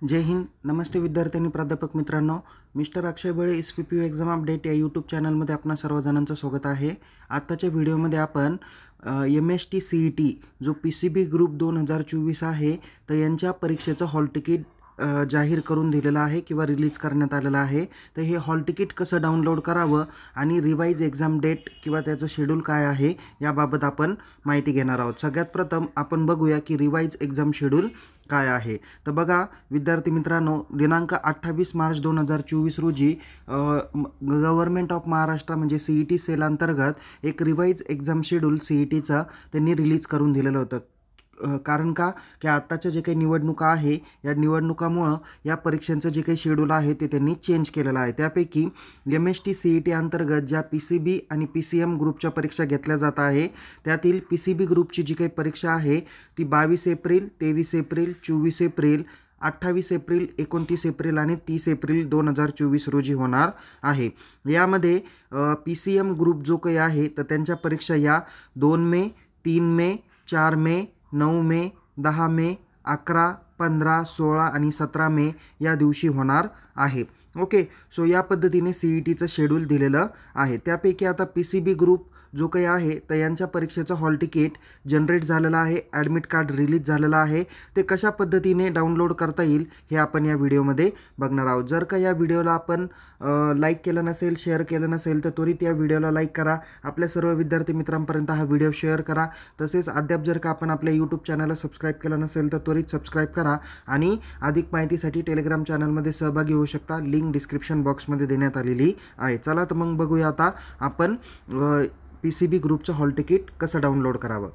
जय हिंद. नमस्ते विद्यार्थ्यांनी, प्राध्यापक मित्रांनो. मिस्टर अक्षय बळे SPPU एक्झाम अपडेट या यूट्यूब चॅनलमध्ये आपणा सर्वजणांचं स्वागत आहे. आत्ताच्या व्हिडिओमध्ये आपण MST CET जो PCB ग्रुप 2024 आहे तर यांच्या परीक्षेचं हॉल तिकीट जाहीर करून दिलेलं आहे किंवा रिलीज करण्यात आलेलं आहे. तर हे हॉल तिकीट कसं डाउनलोड करावं आणि रिवाइज एक्झाम डेट किंवा त्याचं शेड्यूल काय आहे याबाबत आपण माहिती घेणार आहोत. सगळ्यात प्रथम आपण बघूया की रिवाइज एक्झाम शेड्यूल काय आहे. तर बघा विद्यार्थी मित्रांनो, दिनांक 28 मार्च 2024 रोजी गव्हर्नमेंट ऑफ महाराष्ट्र म्हणजे CET सेल अंतर्गत एक रिवाइज एक्झाम शेड्यूल CETचं त्यांनी रिलीज करून दिलेलं होतं. कारण का की आत्ताच्या जे काही निवडणुका आहे या निवडणुकामुळं या परीक्षांचं जे काही शेड्यूल आहे ते त्यांनी चेंज केलेलं आहे. त्यापैकी MST CET अंतर्गत ज्या PCB आणि PCM ग्रुपच्या परीक्षा घेतल्या जात आहे त्यातील PCB ग्रुपची जी काही परीक्षा आहे ती 22 April, 23 April, 24 April, 28 April, 29 April आणि 30 एप्रिल 2024 रोजी होणार आहे. यामध्ये PCM ग्रुप जो काही आहे तर त्यांच्या परीक्षा या 2 मे, 3 मे, 4 मे, 9 मे, 10 मे, 11, 15, 16 आणि 17 मे या दिवशी होणार आहे. ओके, सो या पद्धतीने CETचं शेड्यूल दिलेलं आहे. त्यापैकी आता PCB ग्रुप जो काही आहे तर यांच्या परीक्षेचं हॉल तिकीट जनरेट झालेलं आहे, ॲडमिट कार्ड रिलीज झालेलं आहे. ते कशा पद्धतीने डाउनलोड करता येईल हे आपण या व्हिडिओमध्ये बघणार आहोत. जर का या व्हिडिओला आपण लाईक केलं नसेल, शेअर केलं नसेल तर त्वरित या व्हिडिओला लाईक करा. आपल्या सर्व विद्यार्थी मित्रांपर्यंत हा व्हिडिओ शेअर करा. तसेच अद्याप जर का आपण आपल्या यूट्यूब चॅनलला सबस्क्राईब केलं नसेल तर त्वरित सबस्क्राईब करा आणि अधिक माहितीसाठी टेलिग्राम चॅनलमध्ये सहभागी होऊ शकता. लिंक डिस्क्रिप्शन बॉक्समध्ये देण्यात आलेली आहे. चला तर मग बघूया आता आपण PCB ग्रुपचं हॉल तिकीट कसं डाउनलोड करावं.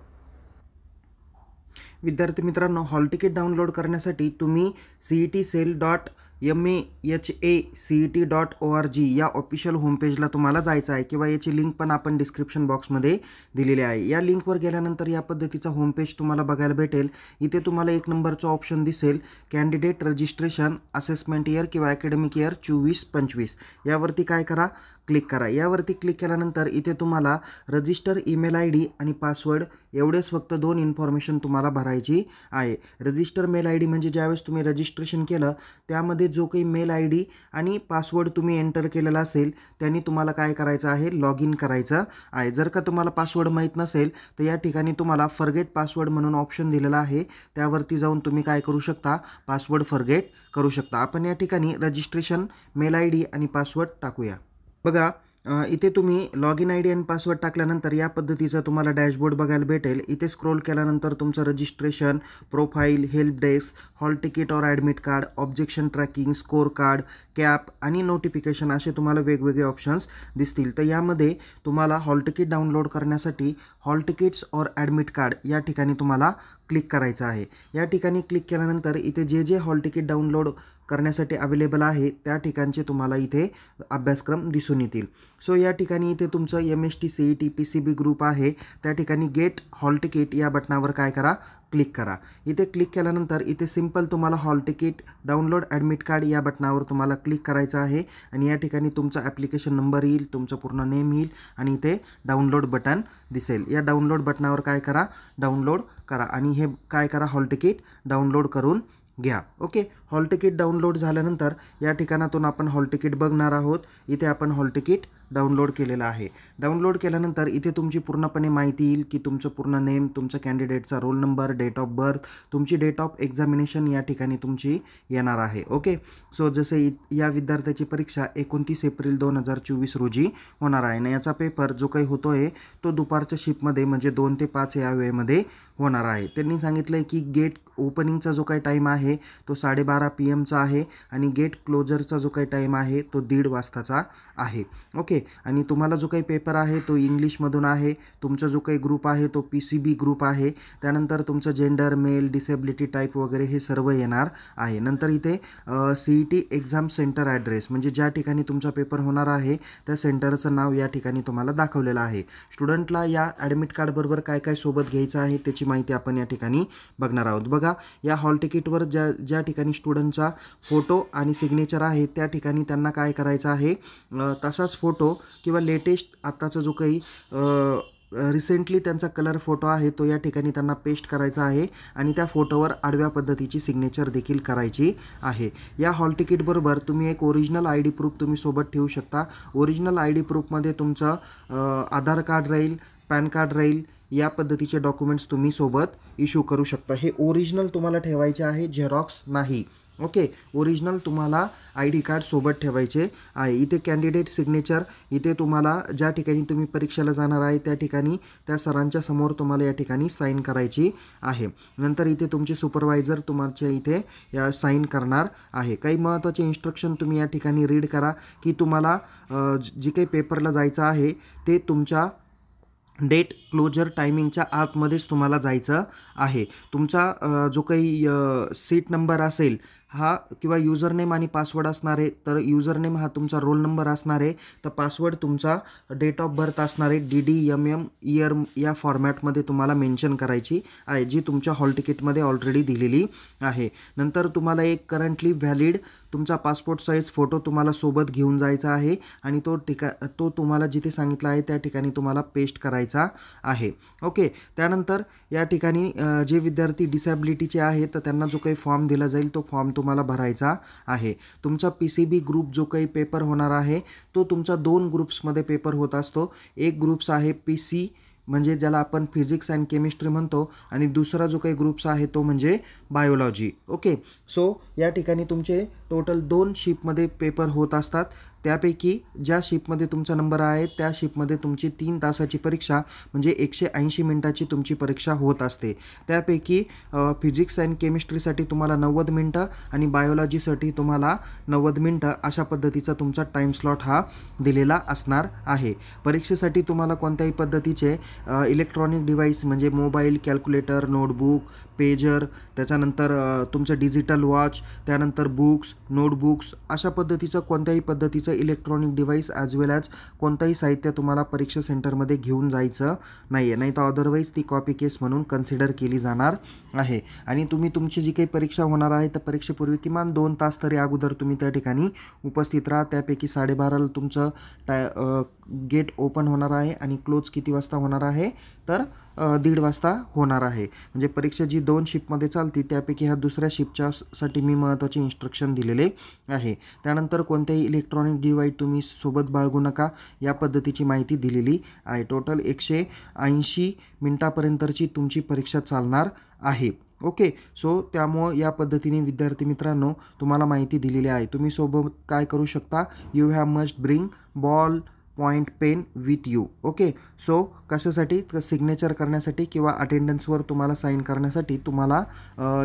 विद्यार्थी मित्रांनो, हॉल तिकीट डाउनलोड करण्यासाठी तुम्ही CET-MAHACET.org या ऑफिशियल होमपेजला तुम्हाला जायचं आहे किंवा याची लिंक पण आपण डिस्क्रिप्शन बॉक्समध्ये दिलेली आहे. या लिंकवर गेल्यानंतर या पद्धतीचा होमपेज तुम्हाला बघायला भेटेल. इथे तुम्हाला 1 नंबरचा ऑप्शन दिसेल कॅन्डिडेट रजिस्ट्रेशन असेसमेंट इयर किंवा अकॅडमिक इयर 24-25 यावरती काय करा, क्लिक करा. यावरती क्लिक केल्यानंतर इथे तुम्हाला रजिस्टर ईमेल ID आणि पासवर्ड एवढेच फक्त 2 इन्फॉर्मेशन तुम्हाला भरायची आहे. रजिस्टर मेल ID म्हणजे ज्यावेळेस तुम्ही रजिस्ट्रेशन केलं त्यामध्ये जो काही मेल ID आणि पासवर्ड तुम्ही एंटर केलेला असेल त्यांनी तुम्हाला काय करायचं आहे, लॉग इन करायचं आहे. जर का तुम्हाला पासवर्ड माहीत नसेल तर या ठिकाणी तुम्हाला फॉरगेट पासवर्ड म्हणून ऑप्शन दिलेला आहे. त्यावरती जाऊन तुम्ही काय करू शकता, पासवर्ड फॉरगेट करू शकता. आपण या ठिकाणी रजिस्ट्रेशन मेल ID आणि पासवर्ड टाकूया. बघा इथे तुम्ही लॉग इन ID आणि पासवर्ड टाकल्यानंतर या पद्धतीचं तुम्हाला डॅशबोर्ड बघायला भेटेल. इथे स्क्रोल केल्यानंतर तुमचं registration, profile, help desk, hall ticket और admit card, objection tracking, score card, CAP आणि नोटिफिकेशन असे तुम्हाला वेगवेगळे ऑप्शन्स दिसतील. तर यामध्ये तुम्हाला हॉल तिकीट डाउनलोड करण्यासाठी हॉल तिकीट्स और ॲडमिट कार्ड या ठिकाणी तुम्हाला क्लिक करायचं आहे. या ठिकाणी क्लिक केल्यानंतर इथे जे जे हॉल तिकीट डाउनलोड करण्यासाठी अवेलेबल आहे त्या ठिकाणचे तुम्हाला इथे अभ्यासक्रम दिसून येतील. सो या ठिकाणी इथे तुमचं MST CET PCB ग्रुप आहे त्या ठिकाणी गेट हॉल तिकीट या बटनावर काय करा, क्लिक करा. इथे क्लिक केल्यानंतर इथे सिंपल तुम्हाला hall ticket download admit card या बटनावर तुम्हाला क्लिक करायचं आहे आणि या ठिकाणी तुमचा ॲप्लिकेशन नंबर येईल, तुमचं पूर्ण नेम येईल आणि इथे डाउनलोड बटन दिसेल. या डाउनलोड बटनावर काय करा, डाउनलोड करा आणि हे काय करा, हॉल तिकीट डाउनलोड करून घ्या. ओके, हॉल तिकीट डाउनलोड झाल्यानंतर या ठिकाणातून आपण हॉल तिकीट बघणार आहोत. इथे आपण हॉल तिकीट डाउनलोड केलेलं आहे. डाउनलोड केल्यानंतर इथे तुमची पूर्णपणे माहिती येईल की तुमचं पूर्ण नेम, तुमचं कॅन्डिडेटचा roll number, date of birth, तुमची डेट ऑफ एक्झामिनेशन या ठिकाणी तुमची येणार आहे. ओके, सो जसे या विद्यार्थ्याची परीक्षा 29 एप्रिल 2024 रोजी होणार आहे आणि याचा पेपर जो काही होतो आहे तो दुपारच्या शिफ्टमध्ये म्हणजे 2 ते 5 या वेळेमध्ये होणार आहे. त्यांनी सांगितलं आहे की गेट ओपनिंगचा जो काही टाईम आहे तो 12:30 PM आहे आणि गेट क्लोजरचा जो काही टाईम आहे तो 1:30 वाजताचा आहे. ओके, आणि तुम्हाला जो काही पेपर आहे तो इंग्लिशमधून आहे. तुमचा जो काही ग्रुप आहे तो PCB ग्रुप आहे. त्यानंतर तुमचं जेंडर, मेल, डिसेबिलिटी टाईप वगैरे हे सर्व येणार आहे. नंतर इथे CET एक्झाम सेंटर ॲड्रेस म्हणजे ज्या ठिकाणी तुमचा पेपर होणार आहे त्या सेंटरचं नाव या ठिकाणी तुम्हाला दाखवलेलं आहे. स्टुडंटला या ॲडमिट कार्डबरोबर काय काय सोबत घ्यायचं आहे त्याची माहिती आपण या ठिकाणी बघणार आहोत. बघा या हॉल तिकीटवर ज्या ठिकाणी स्टुडंटचा फोटो आणि सिग्नेचर आहे त्या ठिकाणी त्यांना काय करायचं आहे, तसाच फोटो किंवा लेटेस्ट आत्ताचा जो काही रिसेंटली त्यांचा कलर फोटो आहे तो या ठिकाणी त्यांना पेस्ट करायचा आहे आणि त्या फोटोवर आडव्या पद्धतीची सिग्नेचर देखील करायची आहे. या हॉल तिकीटबरोबर तुम्ही एक ओरिजिनल ID प्रूफ तुम्ही सोबत ठेवू शकता. ओरिजिनल ID प्रूफमध्ये तुमचं आधार कार्ड राहील, पॅन कार्ड राहील, या पद्धतीचे डॉक्युमेंट्स तुम्ही सोबत इश्यू करू शकता. हे ओरिजिनल तुम्हाला ठेवायचे आहे, झेरॉक्स नाही. ओके, ओरिजिनल तुम्हाला ID कार्ड सोबत ठेवायचे आहे. इथे कॅन्डिडेट सिग्नेचर, इथे तुम्हाला ज्या ठिकाणी तुम्ही परीक्षेला जाणार आहे त्या ठिकाणी त्या सरांच्या समोर तुम्हाला या ठिकाणी साईन करायची आहे. नंतर इथे तुमचे सुपरवायझर तुमच्या इथे साईन करणार आहे. काही महत्त्वाचे इन्स्ट्रक्शन तुम्ही या ठिकाणी रीड करा की तुम्हाला जे काही पेपरला जायचं आहे ते तुमच्या डेट क्लोजर टायमिंगच्या आतमध्येच तुम्हाला जायचं आहे. तुमचा जो काही सीट नंबर असेल हा किंवा युजरनेम आणि पासवर्ड असणार आहे, तर युजरनेम हा तुमचा रोल नंबर असणार आहे, तर पासवर्ड तुमचा डेट ऑफ बर्थ असणार आहे, DD इयर या फॉर्मॅटमध्ये तुम्हाला मेन्शन करायची आहे, जी तुमच्या हॉल तिकीटमध्ये ऑलरेडी दिलेली आहे. नंतर तुम्हाला एक करंटली व्हॅलिड तुमचा पासपोर्ट साईज फोटो तुम्हाला सोबत घेऊन जायचा आहे आणि तो तुम्हाला जिथे सांगितलं आहे त्या ठिकाणी तुम्हाला पेस्ट करायचा आहे. ओके, त्यानंतर या ठिकाणी जे विद्यार्थी डिसॅबिलिटीचे आहेत तर त्यांना जो काही फॉर्म दिला जाईल तो फॉर्म तुम्हाला भरायचा आहे. तुमचा PCB ग्रुप जो काही पेपर होणार आहे तो तुमचा 2 ग्रुप्समध्ये पेपर होत असतो. एक ग्रुप्स आहे PC म्हणजे ज्याला आपण फिजिक्स अँड केमिस्ट्री म्हणतो आणि दुसरा जो काही ग्रुप्स आहे तो म्हणजे बायोलॉजी. ओके, सो या ठिकाणी तुमचे टोटल 2 शिफ्टमध्ये पेपर होत असतात. त्यापैकी ज्या शिफ्टमध्ये तुमचा नंबर आहे त्या शिफ्टमध्ये तुमची 3 तासाची परीक्षा म्हणजे 180 मिनिटाची तुमची परीक्षा होत असते. त्यापैकी फिजिक्स अँड केमिस्ट्रीसाठी तुम्हाला 90 मिनटं आणि बायोलॉजीसाठी तुम्हाला 90 मिनटं अशा पद्धतीचा तुमचा टाईम स्लॉट हा दिलेला असणार आहे. परीक्षेसाठी तुम्हाला कोणत्याही पद्धतीचे इलेक्ट्रॉनिक डिव्हाइस म्हणजे मोबाईल, कॅल्क्युलेटर, नोटबुक, पेजर, त्याच्यानंतर तुमचं डिजिटल वॉच, त्यानंतर बुक्स, नोटबुक्स अशा पद्धतीचं कोणत्याही पद्धतीचं इलेक्ट्रॉनिक डिव्हाइस ॲज वेल ॲज कोणतंही साहित्य तुम्हाला परीक्षा सेंटरमध्ये घेऊन जायचं नाही आहे, नाही तर अदरवाईज ती कॉपी केस म्हणून कन्सिडर केली जाणार आहे. आणि तुम्ही तुमची जी काही परीक्षा होणार आहे तर परीक्षेपूर्वी किमान 2 तास तरी अगोदर तुम्ही त्या ठिकाणी उपस्थित राहा. त्यापैकी 12:30ला तुमचं गेट ओपन होणार आहे आणि क्लोज किती वाजता होणार आहे तर 1:30 वाजता होणार आहे. म्हणजे परीक्षा जी 2 शिफ्टमध्ये चालते त्यापैकी ह्या दुसऱ्या शिफ्टच्यासाठी मी महत्त्वाचे इन्स्ट्रक्शन दिलेले आहे. त्यानंतर कोणत्याही इलेक्ट्रॉनिक डिव्हाइस तुम्ही सोबत बाळगू नका या पद्धतीची माहिती दिलेली आहे. टोटल 180 मिनिटापर्यंतची तुमची परीक्षा चालणार आहे. ओके, सो त्यामुळं या पद्धतीने विद्यार्थी मित्रांनो तुम्हाला माहिती दिलेली आहे. तुम्ही सोबत काय करू शकता, you have must bring ball point pen with you. Okay, so कशासाठी, सिग्नेचर करण्यासाठी किंवा अटेंडन्सवर तुम्हाला साईन करण्यासाठी तुम्हाला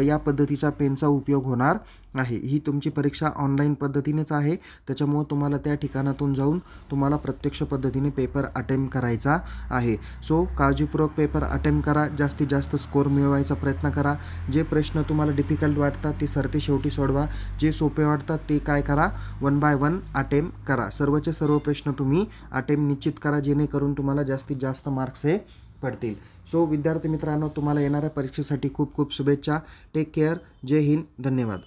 या पद्धतीचा पेनचा उपयोग होणार आहे. ही तुमची परीक्षा ऑनलाईन पद्धतीनेच आहे, त्याच्यामुळं तुम्हाला त्या ठिकाणातून जाऊन तुम्हाला प्रत्यक्ष पद्धतीने पेपर अटेम्प्ट करायचा आहे. सो काळजीपूर्वक पेपर अटेम्प्ट करा, जास्तीत जास्त स्कोर मिळवायचा प्रयत्न करा. जे प्रश्न तुम्हाला डिफिकल्ट वाटतात ते सरते शेवटी सोडवा, जे सोपे वाटतात ते काय करा, 1 बाय 1 अटेम्प्ट करा. सर्वचे सर्व प्रश्न तुम्ही अटेम्प्ट निश्चित करा जेणेकरून तुम्हाला जास्तीत जास्त मार्क्स हे पडतील. सो विद्यार्थी मित्रांनो तुम्हाला येणाऱ्या परीक्षेसाठी खूप खूप शुभेच्छा. Take care. जय हिंद. धन्यवाद.